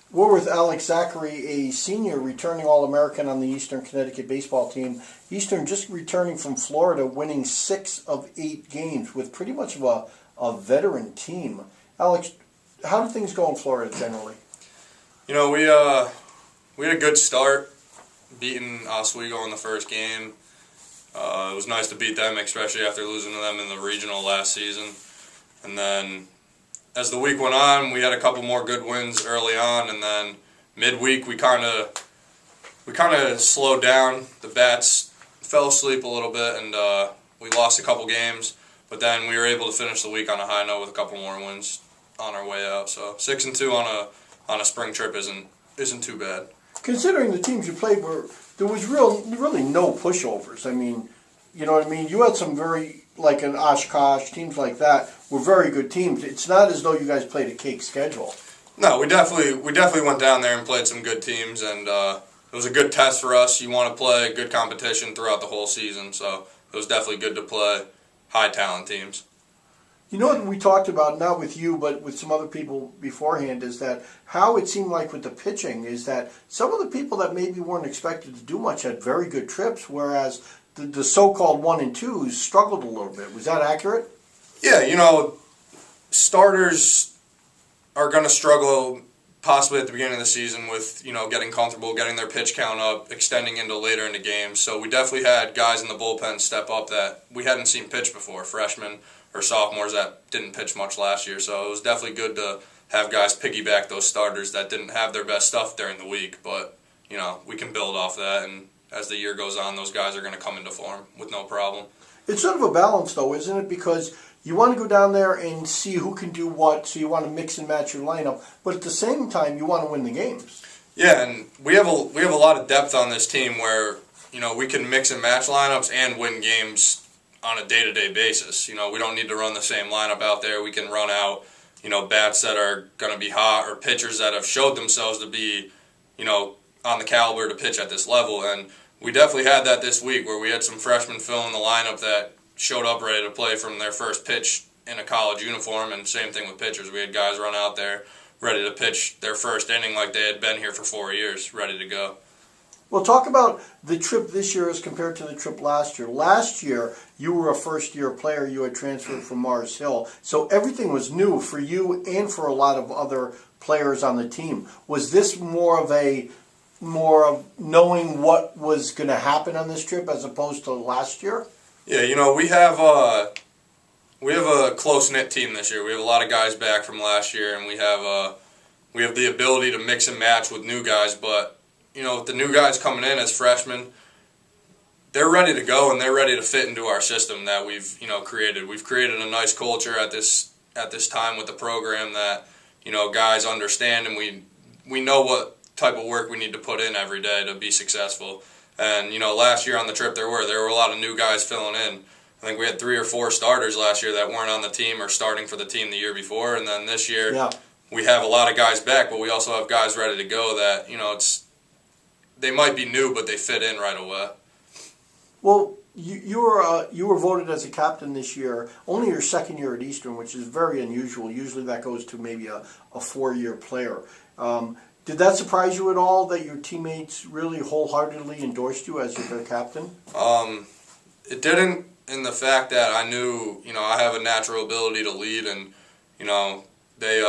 We're with Alex Zachary, a senior returning All-American on the Eastern Connecticut baseball team. Eastern just returning from Florida, winning 6 of 8 games with pretty much of a veteran team. Alex, how do things go in Florida generally? You know, we had a good start, beating Oswego in the first game. It was nice to beat them, especially after losing to them in the regional last season. And then as the week went on, we had a couple more good wins early on, and then midweek we kind of slowed down. The bats fell asleep a little bit, and we lost a couple games. But then we were able to finish the week on a high note with a couple more wins on our way out. So 6-2 on a spring trip isn't too bad. Considering the teams you played there was really no pushovers. I mean, you know what I mean? You had some very, like an Oshkosh, teams like that were very good teams. It's not as though you guys played a cake schedule. No, we definitely went down there and played some good teams, and it was a good test for us. You want to play good competition throughout the whole season, so it was definitely good to play high talent teams. You know what we talked about, not with you, but with some other people beforehand, is that how it seemed like with the pitching is that some of the people that maybe weren't expected to do much had very good trips, whereas the so-called 1 and 2s struggled a little bit. Was that accurate? Yeah, you know, starters are going to struggle possibly at the beginning of the season with, you know, getting comfortable, getting their pitch count up, extending into later into games. So we definitely had guys in the bullpen step up that we hadn't seen pitch before, freshmen or sophomores that didn't pitch much last year. So it was definitely good to have guys piggyback those starters that didn't have their best stuff during the week. But, you know, we can build off that, and as the year goes on, those guys are going to come into form with no problem. It's sort of a balance, though, isn't it? Because you want to go down there and see who can do what, so you want to mix and match your lineup. But at the same time, you want to win the games. Yeah, and we have a lot of depth on this team where, you know, we can mix and match lineups and win games on a day-to-day basis. You know, we don't need to run the same lineup out there. We can run out, you know, bats that are going to be hot or pitchers that have showed themselves to be, you know, on the caliber to pitch at this level. And we definitely had that this week where we had some freshmen fill in the lineup that showed up ready to play from their first pitch in a college uniform, and same thing with pitchers. We had guys run out there ready to pitch their first inning like they had been here for 4 years, ready to go. Well, talk about the trip this year as compared to the trip last year. Last year, you were a first-year player. You had transferred from Mars Hill. So everything was new for you and for a lot of other players on the team. Was this more of knowing what was going to happen on this trip as opposed to last year? Yeah, you know, we have a close-knit team this year. We have a lot of guys back from last year, and we have the ability to mix and match with new guys, but you know, with the new guys coming in as freshmen, they're ready to go and they're ready to fit into our system that we've, you know, created. We've created a nice culture at this time with the program that, you know, guys understand, and we know what type of work we need to put in every day to be successful. And, you know, last year on the trip there were a lot of new guys filling in. I think we had 3 or 4 starters last year that weren't on the team or starting for the team the year before, and then this year we have a lot of guys back, but we also have guys ready to go that, you know, they might be new, but they fit in right away. Well, you were voted as a captain this year, only your second year at Eastern, which is very unusual. Usually that goes to maybe a 4-year player. Did that surprise you at all that your teammates really wholeheartedly endorsed you as their captain? It didn't, in the fact that I knew, you know, I have a natural ability to lead, and, you know, they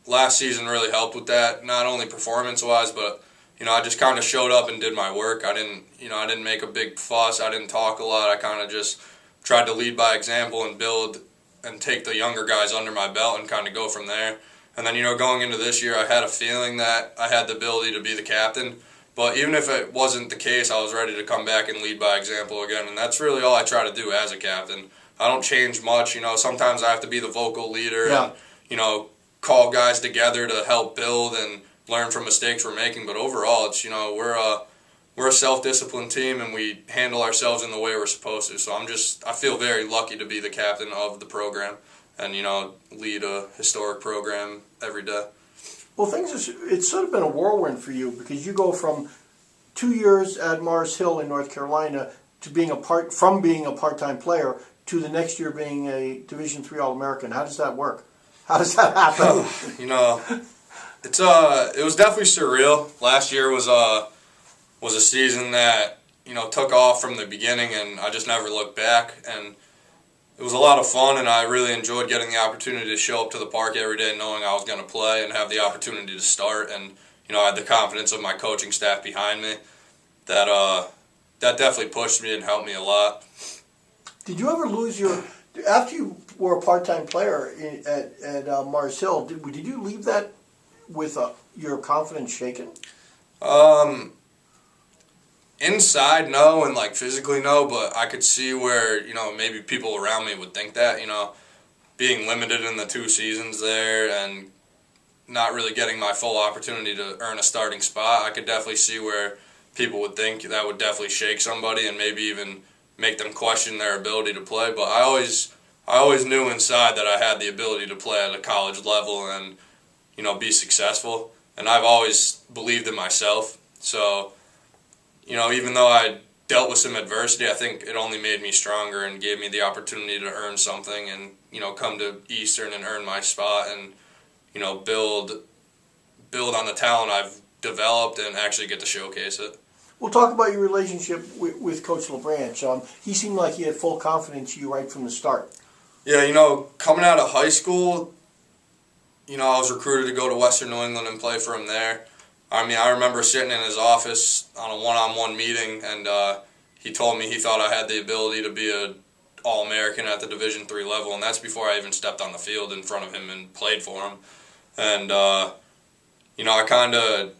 last season really helped with that, not only performance-wise, but you know, I just kind of showed up and did my work. I didn't make a big fuss. I didn't talk a lot. I kind of just tried to lead by example and build and take the younger guys under my belt and kind of go from there. And then, you know, going into this year, I had a feeling that I had the ability to be the captain. But even if it wasn't the case, I was ready to come back and lead by example again. And that's really all I try to do as a captain. I don't change much. You know, sometimes I have to be the vocal leader and, you know, call guys together to help build and learn from mistakes we're making, but overall, it's, you know, we're a self-disciplined team and we handle ourselves in the way we're supposed to. So I feel very lucky to be the captain of the program and, you know, lead a historic program every day. Well, it's sort of been a whirlwind for you because you go from 2 years at Mars Hill in North Carolina to being a part-time player to the next year being a Division III All-American. How does that work? How does that happen? You know, It was definitely surreal. Last year was a season that took off from the beginning, and I just never looked back. And it was a lot of fun, and I really enjoyed getting the opportunity to show up to the park every day, knowing I was going to play and have the opportunity to start. And I had the confidence of my coaching staff behind me. That definitely pushed me and helped me a lot. Did you ever lose after you were a part-time player at Mars Hill? Did you leave that with your confidence shaken? Inside, no, and physically, no. But I could see where maybe people around me would think that being limited in the 2 seasons there and not really getting my full opportunity to earn a starting spot. I could definitely see where people would think that would definitely shake somebody and maybe even make them question their ability to play. But I always knew inside that I had the ability to play at a college level and be successful. And I've always believed in myself. So, even though I dealt with some adversity, I think it only made me stronger and gave me the opportunity to earn something and, come to Eastern and earn my spot and, build on the talent I've developed and actually get to showcase it. We'll talk about your relationship with Coach LeBranch. He seemed like he had full confidence in you right from the start. Yeah, coming out of high school, I was recruited to go to Western New England and play for him there. I remember sitting in his office on a one-on-one meeting, and he told me he thought I had the ability to be an All-American at the Division III level, and that's before I even stepped on the field in front of him and played for him. And I kind of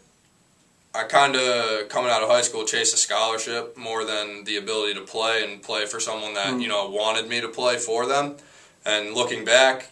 coming out of high school chased a scholarship more than the ability to play and play for someone that wanted me to play for them. And looking back,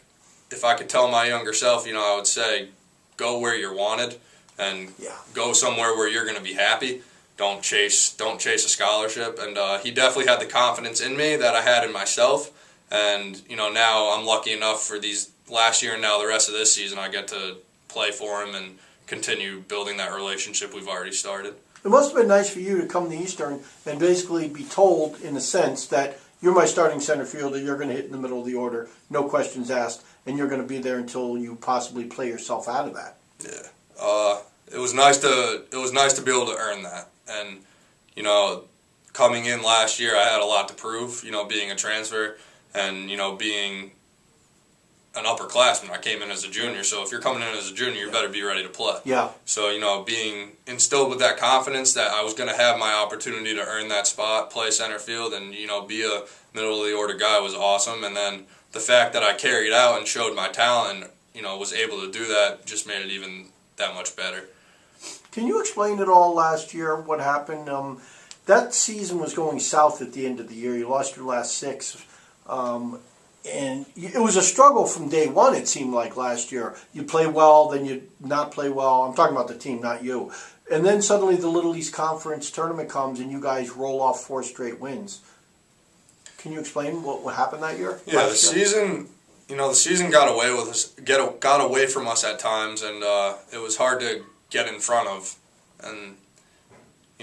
if I could tell my younger self, I would say, go where you're wanted and go somewhere where you're going to be happy. Don't chase a scholarship. And he definitely had the confidence in me that I had in myself. And now I'm lucky enough for these last year and now the rest of this season I get to play for him and continue building that relationship we've already started. It must have been nice for you to come to Eastern and basically be told, in a sense, that you're my starting center fielder, you're going to hit in the middle of the order, no questions asked, and you're going to be there until you possibly play yourself out of that. Yeah, it was nice to be able to earn that, and coming in last year, I had a lot to prove. Being a transfer and being an upperclassman. I came in as a junior, so if you're coming in as a junior, you better be ready to play. Yeah. So, being instilled with that confidence that I was going to have my opportunity to earn that spot, play center field, and, be a middle-of-the-order guy was awesome. And then the fact that I carried out and showed my talent and, was able to do that just made it even that much better. Can you explain it all last year, what happened? That season was going south at the end of the year. You lost your last 6. And it was a struggle from day one, it seemed like, last year. You play well, then you not play well. I'm talking about the team, not you. And then suddenly the Little East Conference tournament comes and you guys roll off 4 straight wins. Can you explain what happened that year? Yeah, the season got away from us at times, and it was hard to get in front of. And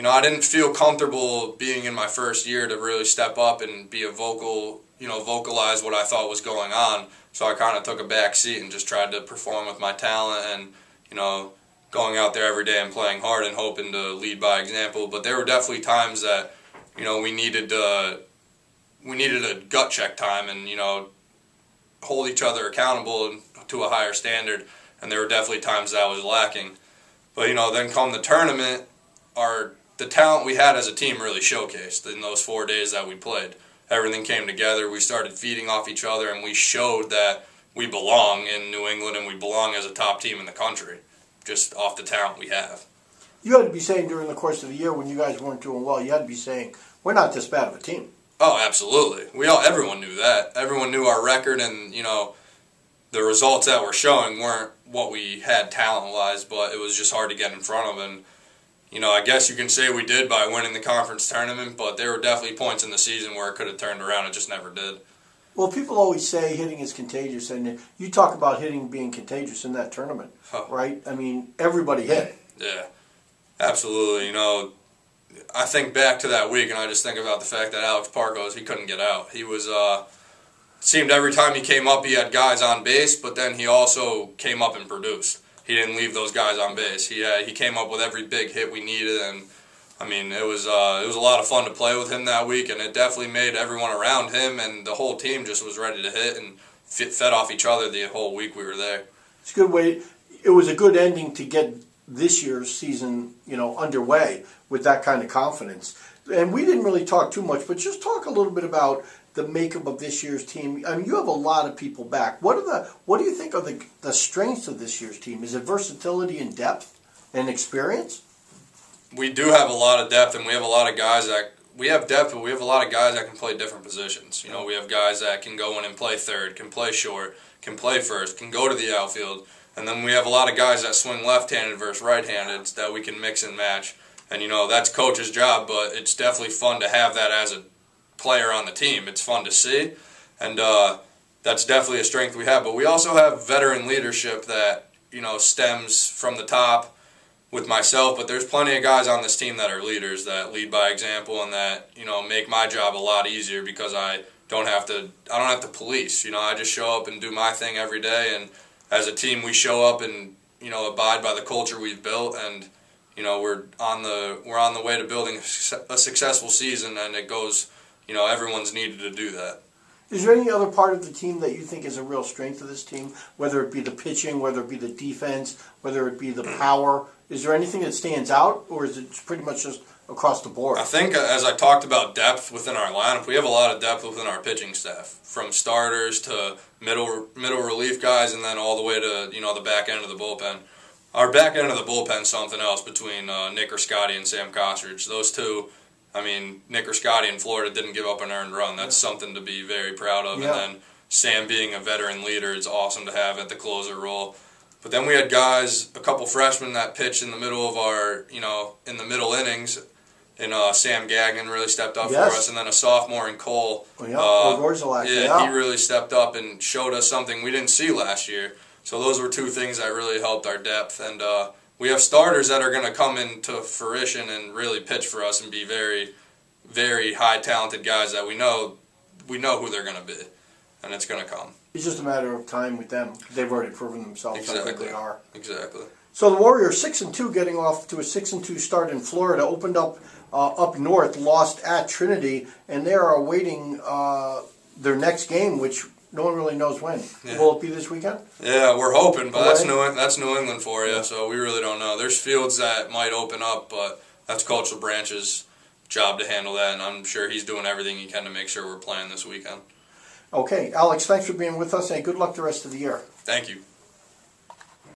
I didn't feel comfortable being in my first year to really step up and be a vocalize what I thought was going on. So I kind of took a back seat and just tried to perform with my talent and, going out there every day and playing hard and hoping to lead by example. But there were definitely times that, we needed a gut check time and, hold each other accountable to a higher standard. And there were definitely times that was lacking. But, then come the tournament, the talent we had as a team really showcased in those 4 days that we played. Everything came together. We started feeding off each other, and we showed that we belong in New England and we belong as a top team in the country, just off the talent we have. You had to be saying during the course of the year when you guys weren't doing well, you had to be saying, we're not this bad of a team. Oh, absolutely. Everyone knew that. Everyone knew our record, and, the results that we're showing weren't what we had talent-wise, but it was just hard to get in front of. And I guess you can say we did by winning the conference tournament, but there were definitely points in the season where it could have turned around. It just never did. Well, people always say hitting is contagious, and you talk about hitting being contagious in that tournament, right? I mean, everybody hit. Yeah, absolutely. I think back to that week, and I just think about the fact that Alex Parkos, he couldn't get out. He was, seemed every time he came up, he had guys on base, but then he also came up and produced. he didn't leave those guys on base. He came up with every big hit we needed, and I mean it was a lot of fun to play with him that week, and it definitely made everyone around him and the whole team just was ready to hit and fed off each other the whole week we were there. It's a good way. It was a good ending to get this year's season, underway with that kind of confidence. And we didn't really talk too much, but just talk a little bit about the makeup of this year's team. I mean, you have a lot of people back. What do you think are the strengths of this year's team? Is it versatility and depth and experience? We do have a lot of depth, and we have a lot of guys that we have depth, but we have a lot of guys that can play different positions. We have guys that can go in and play third, can play short, can play first, can go to the outfield, and then we have a lot of guys that swing left-handed versus right-handed that we can mix and match. And that's coach's job, but it's definitely fun to have that as a player on the team. It's fun to see, and that's definitely a strength we have. But we also have veteran leadership that stems from the top with myself. But there's plenty of guys on this team that are leaders, that lead by example, and that make my job a lot easier because I don't have to police. I just show up and do my thing every day. And as a team, we show up and abide by the culture we've built, and we're on the way to building a successful season, and it goes. Everyone's needed to do that. Is there any other part of the team that you think is a real strength of this team, whether it be the pitching, whether it be the defense, whether it be the power? Is there anything that stands out, or is it pretty much just across the board? I think, as I talked about depth within our lineup, we have a lot of depth within our pitching staff, from starters to middle relief guys, and then all the way to the back end of the bullpen. Our back end of the bullpen is something else between Nick Scotty and Sam Kostridge. Those two. I mean, Nick Scotty in Florida didn't give up an earned run. That's something to be very proud of. Yeah. And then Sam being a veteran leader, it's awesome to have at the closer role. But then we had guys, a couple freshmen that pitched in the middle of our, in the middle innings. And Sam Gagnon really stepped up for us. And then a sophomore in Cole. He really stepped up and showed us something we didn't see last year. So those were two things that really helped our depth. And we have starters that are going to come into fruition and really pitch for us and be very, very high talented guys that we know who they're going to be, and it's going to come. It's just a matter of time with them. They've already proven themselves. Exactly. Like they are. Exactly. So the Warriors 6-2, getting off to a 6-2 start in Florida, opened up north, lost at Trinity, and they are awaiting their next game, which no one really knows when. Yeah. Will it be this weekend? Yeah, we're hoping, but that's New England for you, so we really don't know. There's fields that might open up, but that's Coach LeBranch's job to handle that, and I'm sure he's doing everything he can to make sure we're playing this weekend. Okay, Alex, thanks for being with us, and good luck the rest of the year. Thank you.